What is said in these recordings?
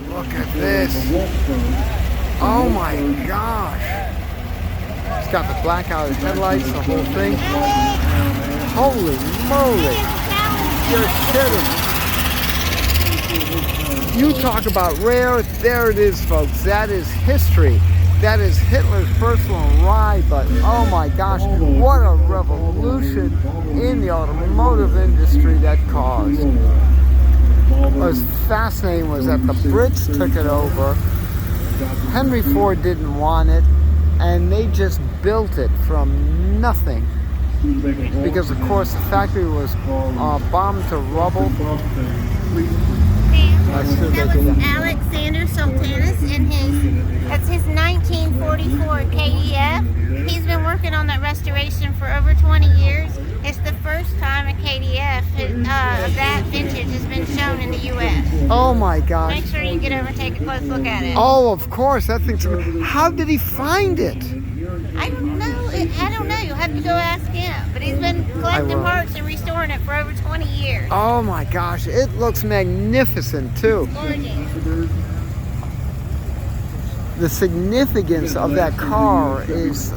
Look at this. Oh my gosh. It's got the blackout headlights, the whole thing. Holy moly. You're kidding. You talk about rare. There it is, folks. That is history. That is Hitler's personal ride, but oh my gosh, what a revolution in the automotive industry that caused. What was fascinating was that the Brits took it over. Henry Ford didn't want it, and they just built it from nothing. Because of course the factory was bombed to rubble. That was Alexander Sultanas and that's his 1944 KDF. He's been working on that restoration for over 20 years. It's the first time a KDF of that vintage has been shown in the U.S. Oh my gosh. Make sure you get over and take a close look at it. Oh, of course. That thing's... How did he find it? I don't know. I don't know. You'll have to go ask him. But he's been collecting parts and restoring it for over 20 years. Oh my gosh. It looks magnificent too. Gorgeous. The significance of that car is...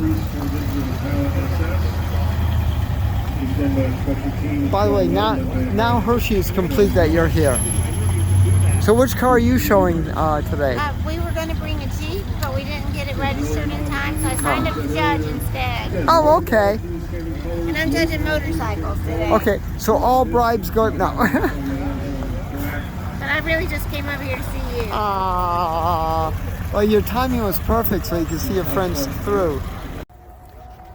By the way, now Hershey is complete that you're here. So which car are you showing today? We were going to bring a Jeep, but we didn't get it registered in time, so I signed up to judge instead. Oh, okay. And I'm judging motorcycles today. Okay, so all bribes go... No. But I really just came over here to see you. Well, your timing was perfect so you can see your friends through.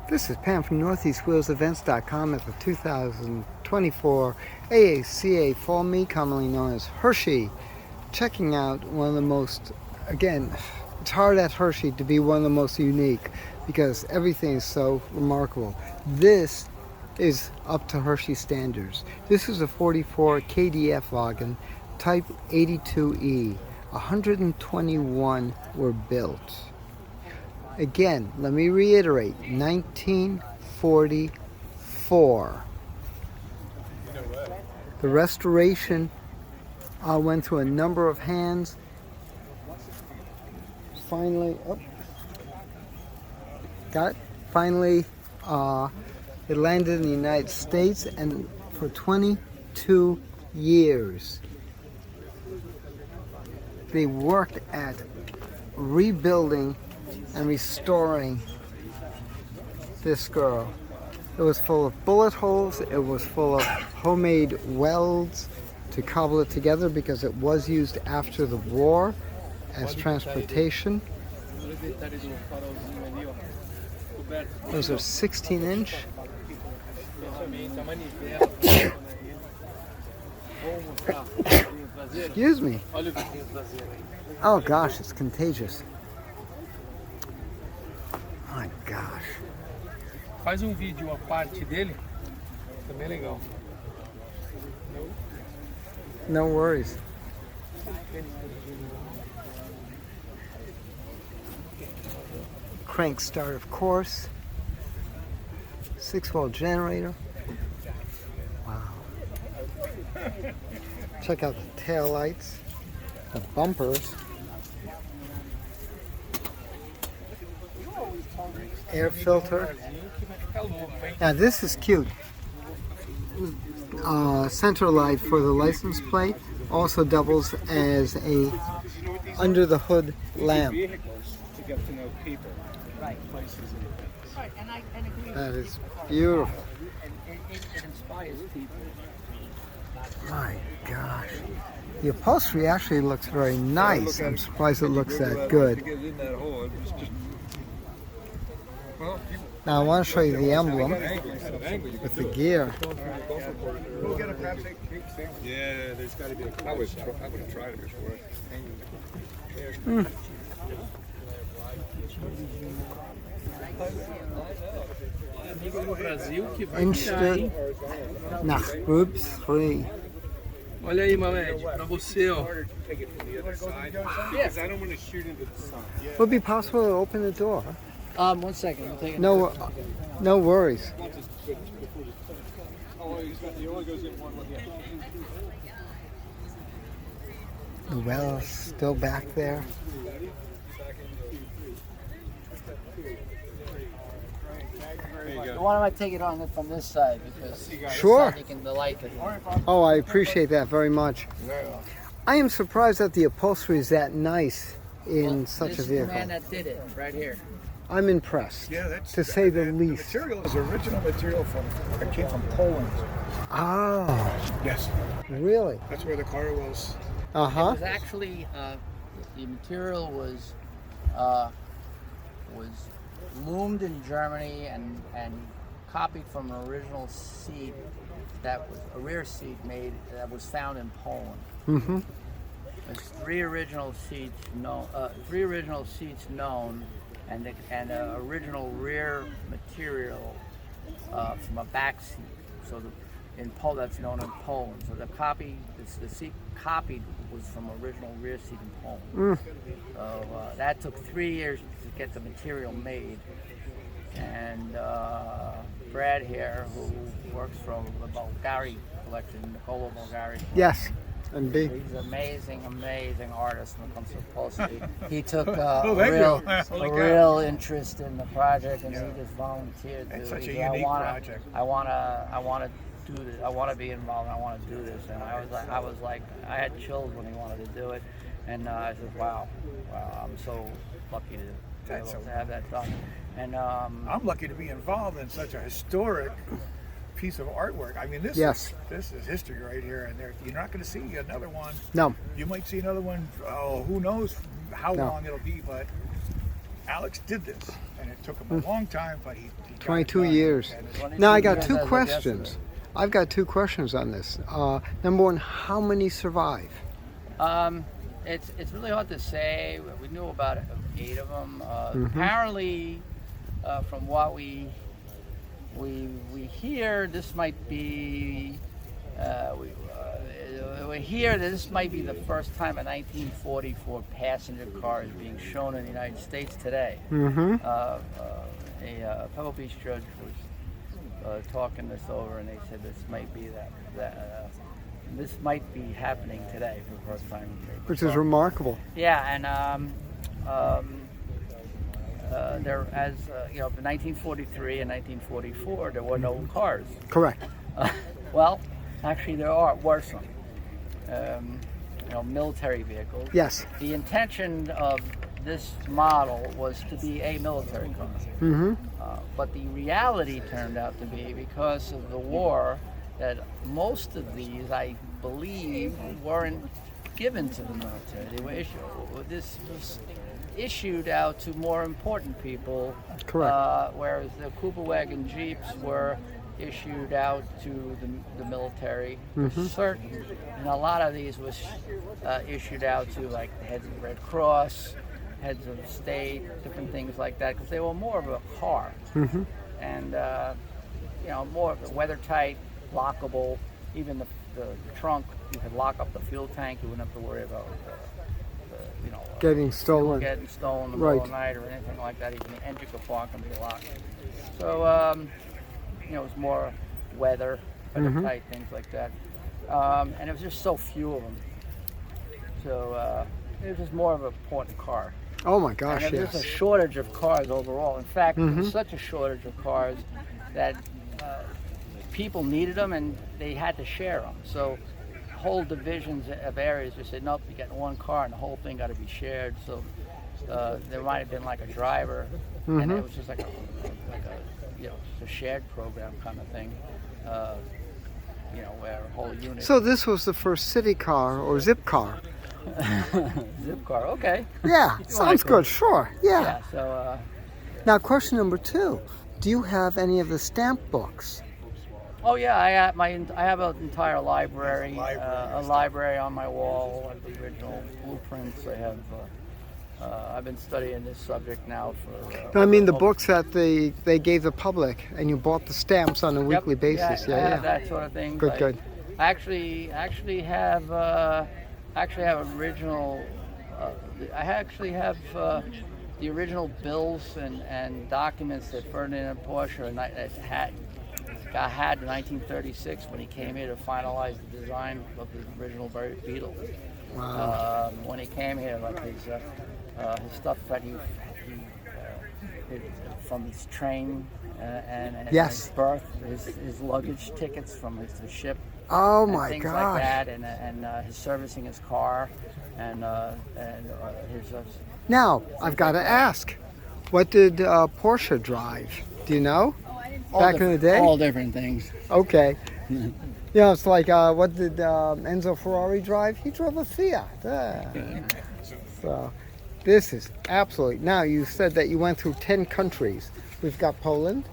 This is Pam from NortheastWheelsEvents.com at the 2024 AACA Fall Meet, commonly known as Hershey. Checking out one of the most, again, it's hard at Hershey to be one of the most unique because everything is so remarkable. This is up to Hershey standards. This is a 44 Kdf Wagen, type 82E. 121 were built. Again, let me reiterate, 1944. The restoration went through a number of hands. Finally, it landed in the United States, and for 22 years, they worked at rebuilding and restoring this girl. It was full of bullet holes, it was full of homemade welds to cobble it together because it was used after the war as transportation. Those are 16-inch. Excuse me. Oh gosh, it's contagious. My gosh. Faz vídeo a parte dele, também legal. No worries. Crank start, of course. 6-volt generator. Wow. Check out the tail lights, the bumpers, air filter. Now this is cute. Center light for the license plate also doubles as a under the hood lamp. That is beautiful. My gosh. The upholstery actually looks very nice. I'm surprised it looks that good. Now I want to show you the emblem with the gear. Yeah, there's got to be I would have tried it before. Instead, nach groups 3. Olha aí, Mamed, pra você, ó. Would it be possible to open the door? 1 second. I'll take it. No, no worries. The well is still back there. Why don't I take it on from this side because Sure. this side you can the light can. Oh, I appreciate that very much. Very well. I am surprised that the upholstery is that nice in such a This is the man vehicle. that did it right here. I'm impressed, Yeah, that's to say the The least. material is original material from. It came from Poland. Oh, Yes, really? that's where the car was. Uh It huh. was actually the material was loomed in Germany and copied from an original seat that was a rear seat made that was found in Poland. Mm-hmm. There's three original seats known, and an original rear material from a back seat. So in Poland, that's known in Poland. So the seat copied was from original rear seat in Poland. So that took 3 years to get the material made. And Brad here, who works from the Bulgari collection, Nicola Bulgari. Yes, and B. He's an amazing artist when it comes to upholstery. He took thank you. a real interest in the project, and he just volunteered to. It's such a He said, unique project. I wanna do this. I want to be involved. I want to do this. And I was like, I had chills when he wanted to do it, and I said, wow, I'm so lucky to have that done. And I'm lucky to be involved in such a historic piece of artwork. I mean, this is history right here, and you're not going to see another one. No. You might see another one. Oh, who knows how long it'll be? But Alex did this, and it took him a long time, but he got it 22 done. years. And Now I got years two as of questions. yesterday. I've got two questions on this. Number one, how many survive? It's really hard to say. We knew about 8 of them. Apparently, from what we hear, this might be. We hear that this might be the first time a 1944 passenger car is being shown in the United States today. Mm-hmm. A Pebble Beach judge was talking this over, and they said this might be this might be happening today for the first time. Which is remarkable. Yeah, and there, as you know, in 1943 and 1944, there were no cars. Correct. Well, actually, there were some. Military vehicles. Yes. The intention of this model was to be a military car. Mm-hmm. But the reality turned out to be, because of the war, that most of these, I believe, weren't given to the military. They were issued. This was issued out to more important people. Correct. Whereas the Kdf Wagen Jeeps were issued out to the military for certain. And a lot of these was issued out to, like, the heads of the Red Cross, heads of state, different things like that, because they were more of a car. Mm-hmm. And more of a weather tight, lockable. Even the trunk, you could lock up the fuel tank. You wouldn't have to worry about Getting stolen. getting stolen in the Right. middle of the night or anything like that. Even the engine could block and be locked. So it was more weather tight, things like that. And it was just so few of them. So it was just more of an important car. Oh my gosh, And there's yes. a shortage of cars overall. In fact, there was such a shortage of cars that people needed them and they had to share them. So whole divisions of areas just said, nope, you get one car and the whole thing got to be shared. So there might have been like a driver, and it was just like a shared program kind of thing. Where a whole unit. So this was the first city car or zip car. Zip car, okay. Yeah, sounds good. Sure. Yeah. Yeah. So. Now, question number 2: do you have any of the stamp books? Oh yeah, I have an entire library, a library on my wall of the original blueprints. I have. I've been studying this subject now for. I mean, the books that they gave the public, and you bought the stamps on a weekly basis. I have that sort of thing. Good, good. I actually have original. I actually have the original bills and documents that Ferdinand and Porsche had I had in 1936 when he came here to finalize the design of the original Beetle. Wow. When he came here, like his stuff that he from his train and Yes. his berth, his luggage tickets from his ship. Oh and my things gosh. like that, and his servicing his car, and his. Now, I've got to ask, what did Porsche drive? Do you know? Back in the day? All different things. Okay. You know, it's like, what did Enzo Ferrari drive? He drove a Fiat. So, this is absolutely... Now, you said that you went through 10 countries. We've got Poland.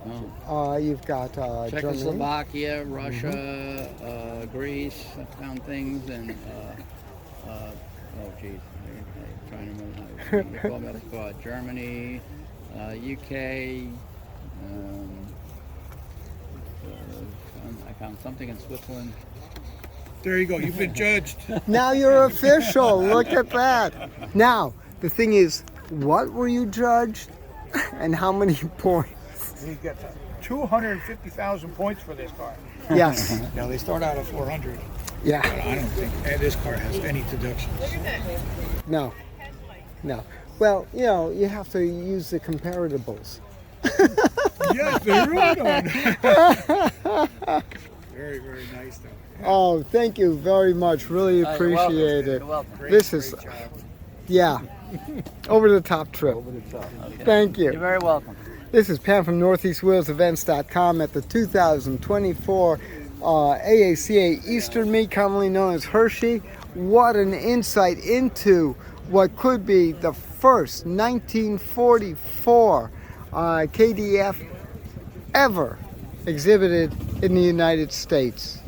You've got Germany. Czechoslovakia, Russia, Greece. I found things, and oh geez, I'm trying to remember how you call that. Germany, UK. I found something in Switzerland. There you go. You've been judged. Now you're official. Look at that. Now, the thing is, what were you judged and how many points? He got 250,000 points for this car. Yes. Now they start out at 400. Yeah. But I don't think this car has any deductions. No. No. Well, you know, you have to use the comparables. Yes, they're right on. Very, very nice though. Yeah. Oh, thank you very much. Really appreciate it. You're welcome. This is, yeah, over the top trip. Okay. Thank you. You're very welcome. This is Pam from NortheastWheelsEvents.com at the 2024 AACA Eastern Meet, commonly known as Hershey. What an insight into what could be the first 1944 KDF ever exhibited in the United States.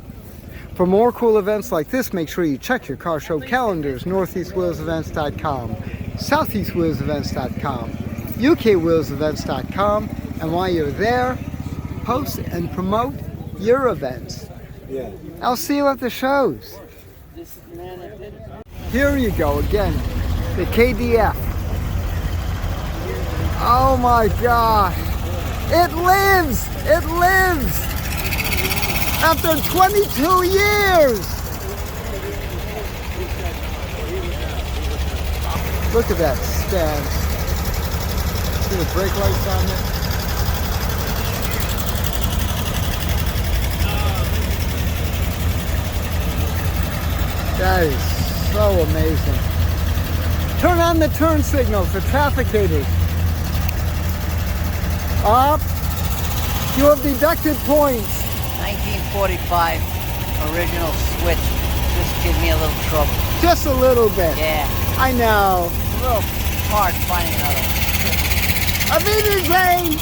For more cool events like this, make sure you check your car show calendars, NortheastWheelsEvents.com, SoutheastWheelsEvents.com, UKWheelsEvents.com, and while you're there, post and promote your events. Yeah. I'll see you at the shows. Here you go again, the KDF. Oh my gosh, it lives, it lives. After 22 years. Look at that stance. See the brake lights on it? That is so amazing. Turn on the turn signal for traffic haters. Up. You have deducted points. 1945 original switch. Just give me a little trouble. Just a little bit. Yeah. I know. A little hard finding another one. Auf Wiedersehen!